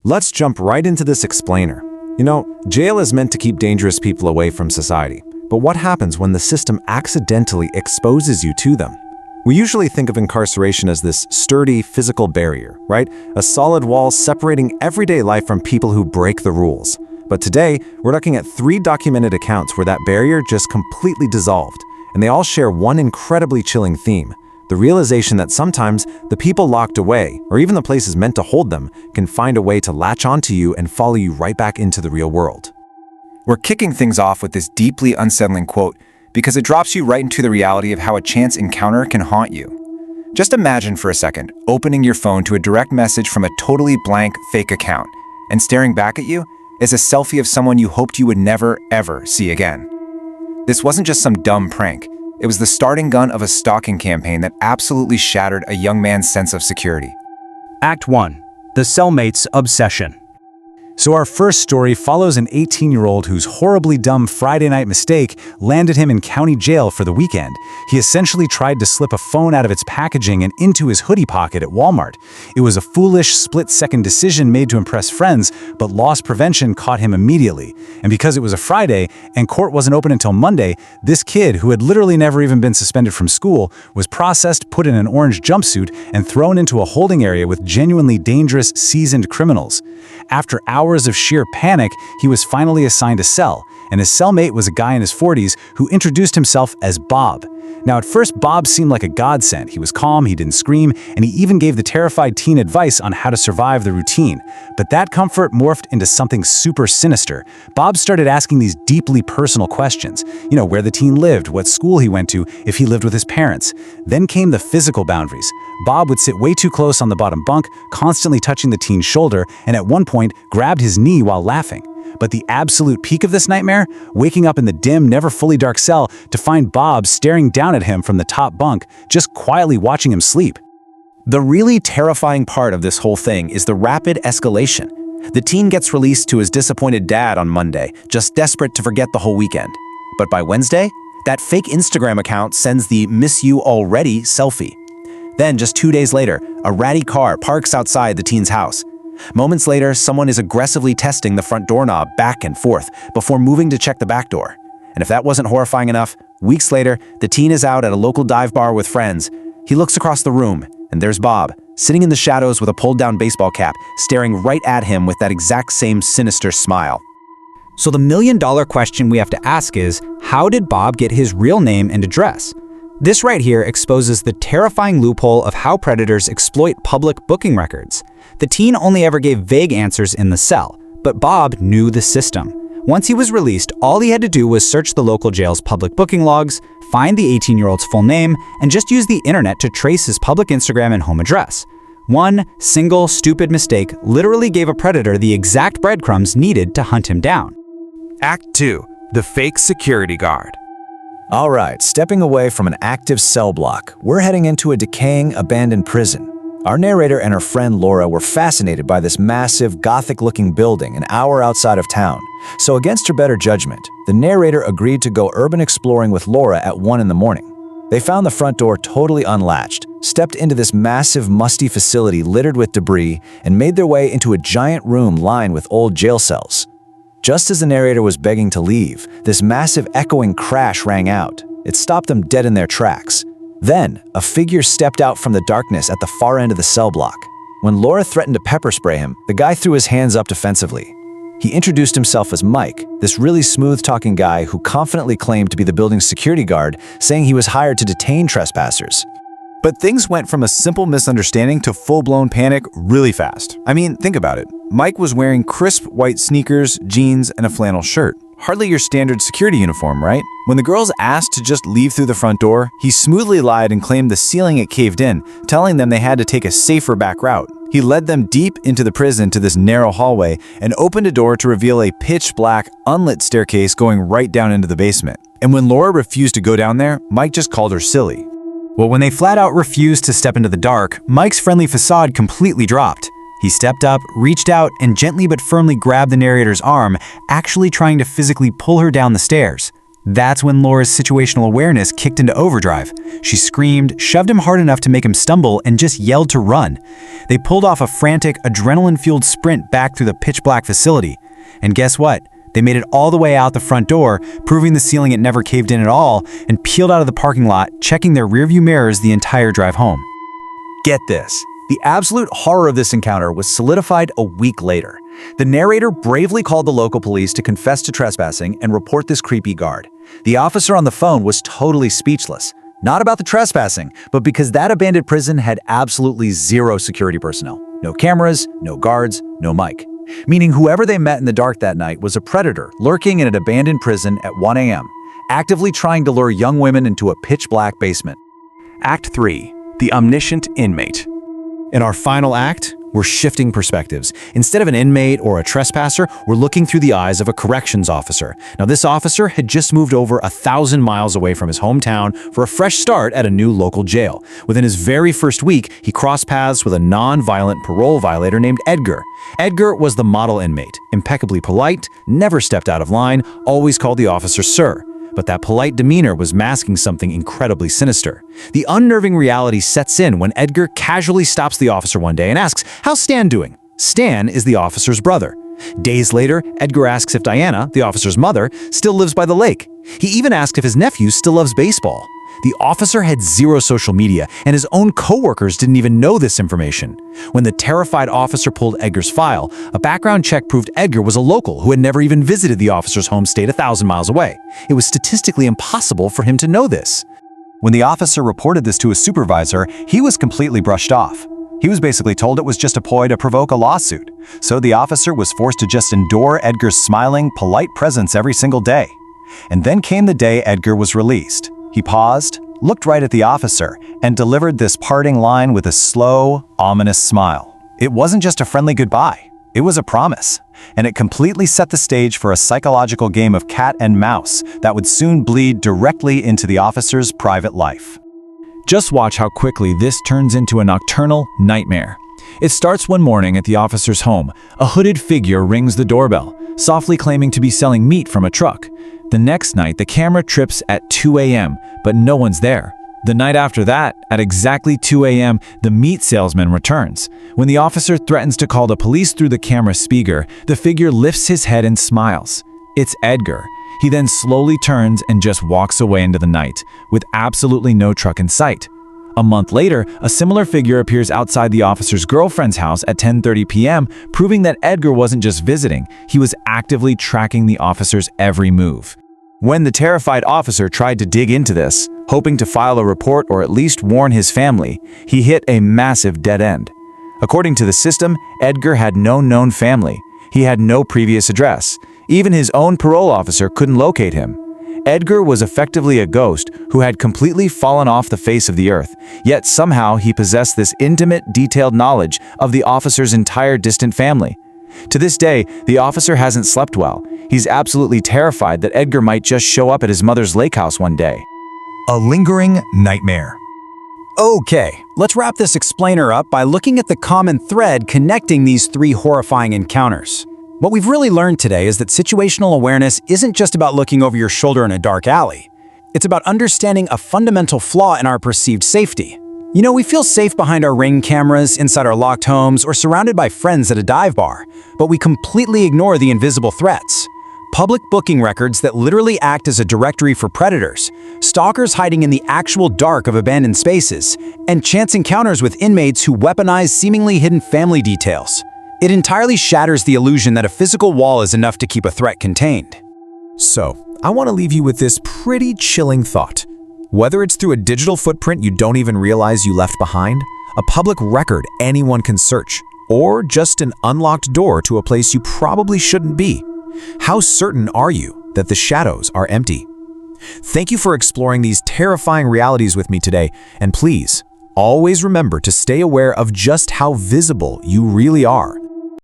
Let's jump right into this explainer. You know, jail is meant to keep dangerous people away from society. But what happens when the system accidentally exposes you to them? We usually think of incarceration as this sturdy physical barrier, right? A solid wall separating everyday life from people who break the rules. But today, we're looking at 3 documented accounts where that barrier just completely dissolved, and they all share one incredibly chilling theme: the realization that sometimes the people locked away, or even the places meant to hold them, can find a way to latch onto you and follow you right back into the real world. We're kicking things off with this deeply unsettling quote because it drops you right into the reality of how a chance encounter can haunt you. Just imagine for a second opening your phone to a direct message from a totally blank fake account, and staring back at you is a selfie of someone you hoped you would never, ever see again. This wasn't just some dumb prank. It was the starting gun of a stalking campaign that absolutely shattered a young man's sense of security. Act 1. The cellmate's obsession. So our first story follows an 18-year-old whose horribly dumb Friday night mistake landed him in county jail for the weekend. He essentially tried to slip a phone out of its packaging and into his hoodie pocket at Walmart. It was a foolish, split-second decision made to impress friends, but loss prevention caught him immediately. And because it was a Friday and court wasn't open until Monday, this kid, who had literally never even been suspended from school, was processed, put in an orange jumpsuit, and thrown into a holding area with genuinely dangerous, seasoned criminals. After hours of sheer panic, he was finally assigned a cell, and his cellmate was a guy in his 40s who introduced himself as Bob. Now, at first, Bob seemed like a godsend. He was calm, he didn't scream, and he even gave the terrified teen advice on how to survive the routine. But that comfort morphed into something super sinister. Bob started asking these deeply personal questions. You know, where the teen lived, what school he went to, if he lived with his parents. Then came the physical boundaries. Bob would sit way too close on the bottom bunk, constantly touching the teen's shoulder, and at one point, grabbed his knee while laughing. But the absolute peak of this nightmare? Waking up in the dim, never fully dark cell to find Bob staring down at him from the top bunk, just quietly watching him sleep. The really terrifying part of this whole thing is the rapid escalation. The teen gets released to his disappointed dad on Monday, just desperate to forget the whole weekend. But by Wednesday, that fake Instagram account sends the "miss you already" selfie. Then, just 2 days later, a ratty car parks outside the teen's house. Moments later, someone is aggressively testing the front doorknob back and forth before moving to check the back door. And if that wasn't horrifying enough, weeks later, the teen is out at a local dive bar with friends. He looks across the room, and there's Bob, sitting in the shadows with a pulled-down baseball cap, staring right at him with that exact same sinister smile. So the million-dollar question we have to ask is, how did Bob get his real name and address? This right here exposes the terrifying loophole of how predators exploit public booking records. The teen only ever gave vague answers in the cell, but Bob knew the system. Once he was released, all he had to do was search the local jail's public booking logs, find the 18-year-old's full name, and just use the internet to trace his public Instagram and home address. One single stupid mistake literally gave a predator the exact breadcrumbs needed to hunt him down. Act 2. The fake security guard. All right, stepping away from an active cell block, we're heading into a decaying, abandoned prison. Our narrator and her friend Laura were fascinated by this massive, Gothic-looking building an hour outside of town. So against her better judgment, the narrator agreed to go urban exploring with Laura at 1 in the morning. They found the front door totally unlatched, stepped into this massive, musty facility littered with debris, and made their way into a giant room lined with old jail cells. Just as the narrator was begging to leave, this massive echoing crash rang out. It stopped them dead in their tracks. Then, a figure stepped out from the darkness at the far end of the cell block. When Laura threatened to pepper spray him, the guy threw his hands up defensively. He introduced himself as Mike, this really smooth-talking guy who confidently claimed to be the building's security guard, saying he was hired to detain trespassers. But things went from a simple misunderstanding to full-blown panic really fast. I mean, think about it. Mike was wearing crisp white sneakers, jeans, and a flannel shirt. Hardly your standard security uniform, right? When the girls asked to just leave through the front door, he smoothly lied and claimed the ceiling had caved in, telling them they had to take a safer back route. He led them deep into the prison to this narrow hallway and opened a door to reveal a pitch-black, unlit staircase going right down into the basement. And when Laura refused to go down there, Mike just called her silly. Well, when they flat out refused to step into the dark, Mike's friendly facade completely dropped. He stepped up, reached out, and gently but firmly grabbed the narrator's arm, actually trying to physically pull her down the stairs. That's when Laura's situational awareness kicked into overdrive. She screamed, shoved him hard enough to make him stumble, and just yelled to run. They pulled off a frantic, adrenaline-fueled sprint back through the pitch-black facility. And guess what? They made it all the way out the front door, proving the ceiling it never caved in at all, and peeled out of the parking lot, checking their rearview mirrors the entire drive home. Get this. The absolute horror of this encounter was solidified a week later. The narrator bravely called the local police to confess to trespassing and report this creepy guard. The officer on the phone was totally speechless. Not about the trespassing, but because that abandoned prison had absolutely zero security personnel. No cameras, no guards, no mic. Meaning whoever they met in the dark that night was a predator lurking in an abandoned prison at 1 a.m., actively trying to lure young women into a pitch-black basement. Act 3. The Omniscient Inmate. In our final act, we're shifting perspectives. Instead of an inmate or a trespasser, we're looking through the eyes of a corrections officer. Now, this officer had just moved over 1,000 miles away from his hometown for a fresh start at a new local jail. Within his very first week, he crossed paths with a non-violent parole violator named Edgar. Edgar was the model inmate, impeccably polite, never stepped out of line, always called the officer sir. But that polite demeanor was masking something incredibly sinister. The unnerving reality sets in when Edgar casually stops the officer one day and asks, "How's Stan doing?" Stan is the officer's brother. Days later, Edgar asks if Diana, the officer's mother, still lives by the lake. He even asked if his nephew still loves baseball. The officer had zero social media, and his own coworkers didn't even know this information. When the terrified officer pulled Edgar's file, a background check proved Edgar was a local who had never even visited the officer's home state 1,000 miles away. It was statistically impossible for him to know this. When the officer reported this to his supervisor, he was completely brushed off. He was basically told it was just a ploy to provoke a lawsuit. So the officer was forced to just endure Edgar's smiling, polite presence every single day. And then came the day Edgar was released. He paused, looked right at the officer, and delivered this parting line with a slow, ominous smile. It wasn't just a friendly goodbye. It was a promise. And it completely set the stage for a psychological game of cat and mouse that would soon bleed directly into the officer's private life. Just watch how quickly this turns into a nocturnal nightmare. It starts one morning at the officer's home. A hooded figure rings the doorbell, softly claiming to be selling meat from a truck. The next night, the camera trips at 2 a.m., but no one's there. The night after that, at exactly 2 a.m., the meat salesman returns. When the officer threatens to call the police through the camera speaker, the figure lifts his head and smiles. It's Edgar. He then slowly turns and just walks away into the night, with absolutely no truck in sight. A month later, a similar figure appears outside the officer's girlfriend's house at 10:30 p.m., proving that Edgar wasn't just visiting, he was actively tracking the officer's every move. When the terrified officer tried to dig into this, hoping to file a report or at least warn his family, he hit a massive dead end. According to the system, Edgar had no known family. He had no previous address. Even his own parole officer couldn't locate him. Edgar was effectively a ghost who had completely fallen off the face of the earth, yet somehow he possessed this intimate, detailed knowledge of the officer's entire distant family. To this day, the officer hasn't slept well. He's absolutely terrified that Edgar might just show up at his mother's lake house one day. A lingering nightmare. Okay, let's wrap this explainer up by looking at the common thread connecting these three horrifying encounters. What we've really learned today is that situational awareness isn't just about looking over your shoulder in a dark alley. It's about understanding a fundamental flaw in our perceived safety. You know, we feel safe behind our Ring cameras, inside our locked homes, or surrounded by friends at a dive bar, but we completely ignore the invisible threats. Public booking records that literally act as a directory for predators, stalkers hiding in the actual dark of abandoned spaces, and chance encounters with inmates who weaponize seemingly hidden family details. It entirely shatters the illusion that a physical wall is enough to keep a threat contained. So, I want to leave you with this pretty chilling thought. Whether it's through a digital footprint you don't even realize you left behind, a public record anyone can search, or just an unlocked door to a place you probably shouldn't be, how certain are you that the shadows are empty? Thank you for exploring these terrifying realities with me today, and please, always remember to stay aware of just how visible you really are.